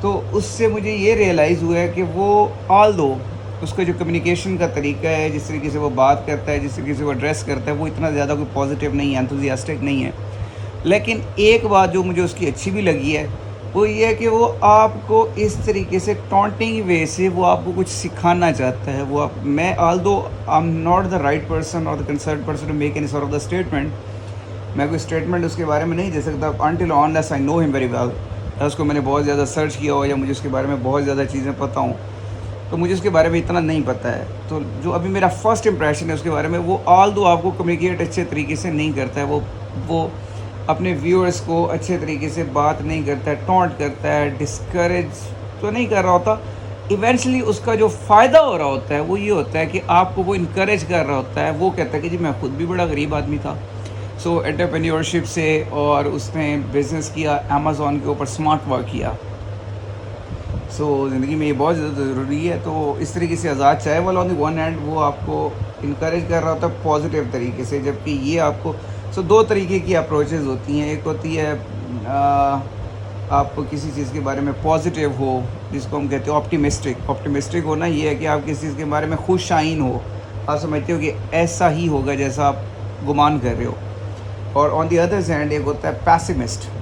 تو اس سے مجھے یہ ریئلائز ہوا ہے کہ وہ آل دو اس کا جو کمیونیکیشن کا طریقہ ہے، جس طریقے سے وہ بات کرتا ہے، جس طریقے سے وہ ایڈریس کرتا ہے، وہ اتنا زیادہ کوئی پازیٹیو نہیں ہے، انتھوزیاسٹک نہیں ہے. لیکن ایک بات جو مجھے اس کی اچھی بھی لگی ہے وہ یہ ہے کہ وہ آپ کو اس طریقے سے ٹونٹنگ وے سے وہ آپ کو کچھ سکھانا چاہتا ہے. وہ آپ میں although I am not the right person اور the concern person to make any sort of the statement. میں کوئی اسٹیٹمنٹ اس کے بارے میں نہیں دے سکتا انٹل انلیس آئی نو ہم ویری ویل. اس کو میں نے بہت زیادہ سرچ کیا ہو یا مجھے اس کے بارے میں بہت زیادہ چیزیں پتہ ہوں، تو مجھے اس کے بارے میں اتنا نہیں پتہ ہے. تو جو ابھی میرا فرسٹ امپریشن ہے اس کے بارے میں، وہ آل دو آپ کو کمیونیکیٹ اچھے طریقے سے نہیں کرتا ہے. وہ اپنے ویورز کو اچھے طریقے سے بات نہیں کرتا ہے، ٹونٹ کرتا ہے، ڈسکریج تو نہیں کر رہا ہوتا. ایونچولی اس کا جو فائدہ ہو رہا ہوتا ہے وہ یہ ہوتا ہے کہ آپ کو وہ انکریج کر رہا ہوتا ہے. وہ کہتا ہے کہ جی میں خود بھی بڑا غریب آدمی تھا، سو انٹرپرینیورشپ سے، اور اس نے بزنس کیا امیزون کے اوپر، اسمارٹ ورک کیا. سو زندگی میں یہ بہت زیادہ ضروری ہے. تو اس طریقے سے آزاد چائے والا آن دی ون ہینڈ وہ آپ کو انکریج کر رہا ہوتا ہے پازیٹیو طریقے سے، جبکہ یہ آپ کو دو طریقے کی اپروچز ہوتی ہیں. ایک ہوتی ہے آپ کو کسی چیز کے بارے میں پازیٹیو ہو، جس کو ہم کہتے ہیں آپٹیمسٹک. آپٹیمسٹک ہونا یہ ہے کہ آپ کسی چیز کے بارے میں خوش آئین ہو، آپ سمجھتے ہو کہ ایسا ہی ہوگا جیسا آپ گمان کر رہے ہو. اور آن دی ادر ہینڈ ایک ہوتا ہے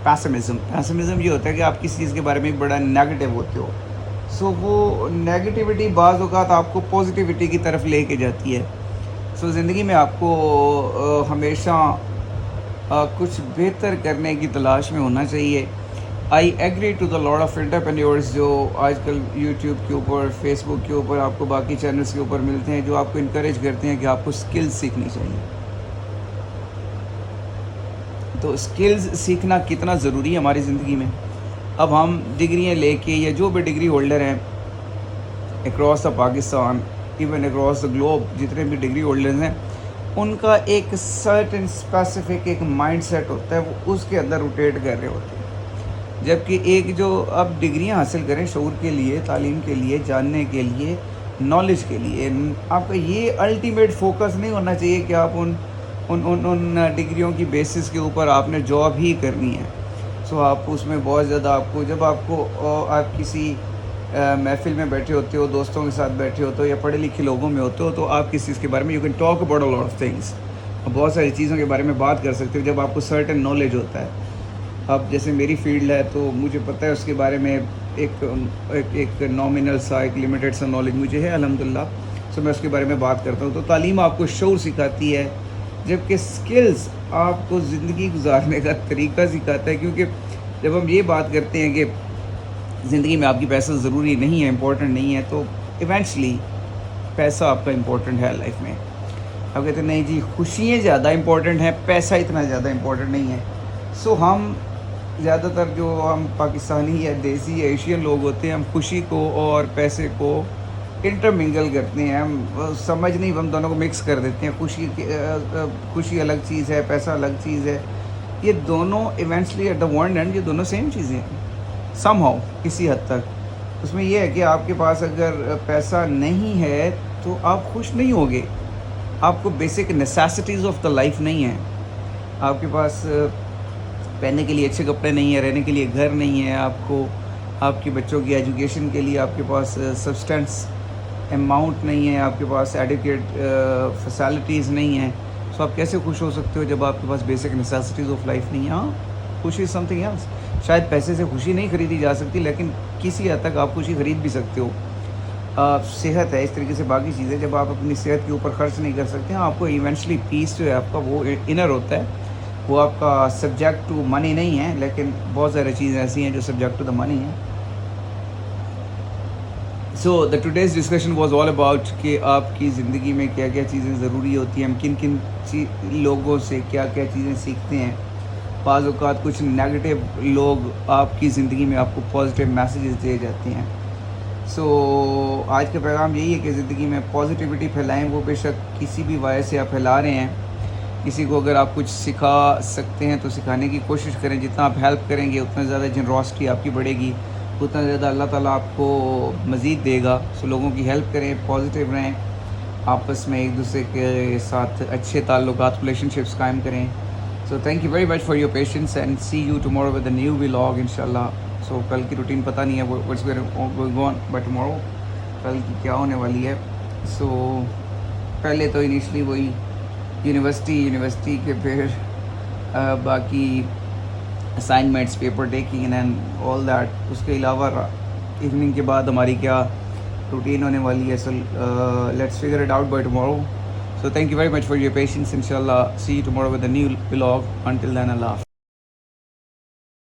پیسمزم یہ ہوتا ہے کہ آپ کسی چیز کے بارے میں بڑا نیگیٹو ہوتے ہو. سو وہ نیگیٹیوٹی بعض اوقات آپ کو پازیٹیوٹی کی طرف لے کے جاتی ہے. سو زندگی میں آپ کو ہمیشہ کچھ بہتر کرنے کی تلاش میں ہونا چاہیے. I agree to the lot of entrepreneurs جو آج کل یوٹیوب کے اوپر، فیس بک کے اوپر، آپ کو باقی چینلز کے اوپر ملتے ہیں، جو آپ کو انکریج کرتے ہیں کہ آپ کو اسکلز سیکھنی چاہیے. تو اسکلز سیکھنا کتنا ضروری ہے ہماری زندگی میں. اب ہم ڈگریاں لے کے، یا جو بھی ڈگری ہولڈر ہیں across the Pakistan, even across the globe, جتنے بھی ڈگری ہولڈرز ہیں، ان کا ایک سرٹن اسپیسیفک ایک مائنڈ سیٹ ہوتا ہے، وہ اس کے اندر روٹیٹ کر رہے ہوتے ہیں. جبکہ ایک جو آپ ڈگریاں حاصل کریں شعور کے لیے، تعلیم کے لیے، جاننے کے لیے، نالج کے لیے، آپ کا یہ الٹیمیٹ فوکس نہیں ہونا چاہیے کہ آپ ان ڈگریوں کی بیسس کے اوپر آپ نے جاب ہی کرنی ہے. سو آپ اس میں بہت زیادہ آپ کو، جب آپ کسی محفل میں بیٹھے ہوتے ہو، دوستوں کے ساتھ بیٹھے ہوتے ہو، یا پڑھے لکھے لوگوں میں ہوتے ہو، تو آپ کس چیز کے بارے میں you can talk about a lot of things, بہت ساری چیزوں کے بارے میں بات کر سکتے ہو جب آپ کو سرٹن نالج ہوتا ہے. اب جیسے میری فیلڈ ہے تو مجھے پتہ ہے اس کے بارے میں ایک نامنل سا، ایک لمیٹڈ سا نالج مجھے ہے الحمدللہ. سو میں اس کے بارے میں بات کرتا ہوں. تو تعلیم آپ کو شعور سکھاتی ہے، جبکہ سکلز آپ کو زندگی گزارنے کا طریقہ سکھاتا ہے. کیونکہ جب ہم یہ بات کرتے ہیں کہ زندگی میں آپ کی پیسہ ضروری نہیں ہے، امپورٹنٹ نہیں ہے، تو ایونچولی پیسہ آپ کا امپورٹنٹ ہے لائف میں. آپ کہتے ہیں نہیں جی خوشیاں زیادہ امپورٹنٹ ہیں، پیسہ اتنا زیادہ امپورٹنٹ نہیں ہے. سو ہم زیادہ تر جو ہم پاکستانی یا دیسی یا ایشین لوگ ہوتے ہیں، ہم خوشی کو اور پیسے کو انٹرمنگل کرتے ہیں. ہم سمجھ نہیں، ہم دونوں کو مکس کر دیتے ہیں. خوشی الگ چیز ہے، پیسہ الگ چیز ہے. یہ دونوں eventually at the one and یہ دونوں سیم چیزیں ہیں سم ہاؤ، کسی حد تک. اس میں یہ ہے کہ آپ کے پاس اگر پیسہ نہیں ہے تو آپ خوش نہیں ہوگے. آپ کو basic necessities of the life نہیں ہیں. آپ کے پاس پہننے کے لیے اچھے کپڑے نہیں ہیں، رہنے کے لیے گھر نہیں ہے، آپ کو آپ کے بچوں کی ایجوکیشن کے لیے آپ کے پاس سبسٹینس اماؤنٹ نہیں ہے، آپ کے پاس ایڈیکویٹ فیسلٹیز نہیں ہیں. سو آپ کیسے خوش ہو سکتے ہو جب آپ کے پاس بیسک نیسیسٹیز آف لائف نہیں ہیں؟ ہاں خوشی سم تھنگ ایلس. شاید پیسے سے خوشی نہیں خریدی جا سکتی، لیکن کسی حد تک آپ خوشی خرید بھی سکتے ہو. صحت ہے، اس طریقے سے باقی چیزیں جب آپ اپنی صحت کے اوپر خرچ نہیں کر سکتے ہیں، آپ کو ایونچولی پیس جو ہے آپ کا وہ انر ہوتا ہے. وہ آپ کا سبجیکٹ ٹو منی نہیں ہے، لیکن بہت ساری چیزیں ایسی ہیں جو سبجیکٹ ٹو دا منی ہیں. So the today's discussion was all about کہ آپ کی زندگی میں کیا کیا چیزیں ضروری ہوتی ہیں، ہم کن کن لوگوں سے کیا کیا چیزیں سیکھتے ہیں. بعض اوقات کچھ نیگیٹو لوگ آپ کی زندگی میں آپ کو پازیٹیو میسیجز دے جاتے ہیں. سو آج کا پیغام یہی ہے کہ زندگی میں پازیٹیوٹی پھیلائیں. وہ بے شک کسی بھی وجہ سے آپ پھیلا رہے ہیں. کسی کو اگر آپ کچھ سکھا سکتے ہیں تو سکھانے کی کوشش کریں. جتنا آپ ہیلپ کریں گے اتنا زیادہ جنروسٹی آپ کی بڑھے گی، اتنا زیادہ اللہ تعالیٰ آپ کو مزید دے گا. سو لوگوں کی ہیلپ کریں، پازیٹیو رہیں، آپس میں ایک دوسرے کے ساتھ اچھے تعلقات، ریلیشن شپس قائم کریں. So thank you very much for your patience and see you tomorrow with a new vlog انشاء اللہ. سو کل کی روٹین پتہ نہیں ہے what's going on bye tomorrow, کل کی کیا ہونے والی ہے. سو پہلے تو انیشلی وہی یونیورسٹی کے پھر باقی assignments, paper taking and all that. اس کے علاوہ ایوننگ کے بعد ہماری کیا روٹین ہونے والی ہے. So let's figure it out by tomorrow. So thank you very much for your patience. Inshallah, see you tomorrow with a new vlog. Until then, Allah.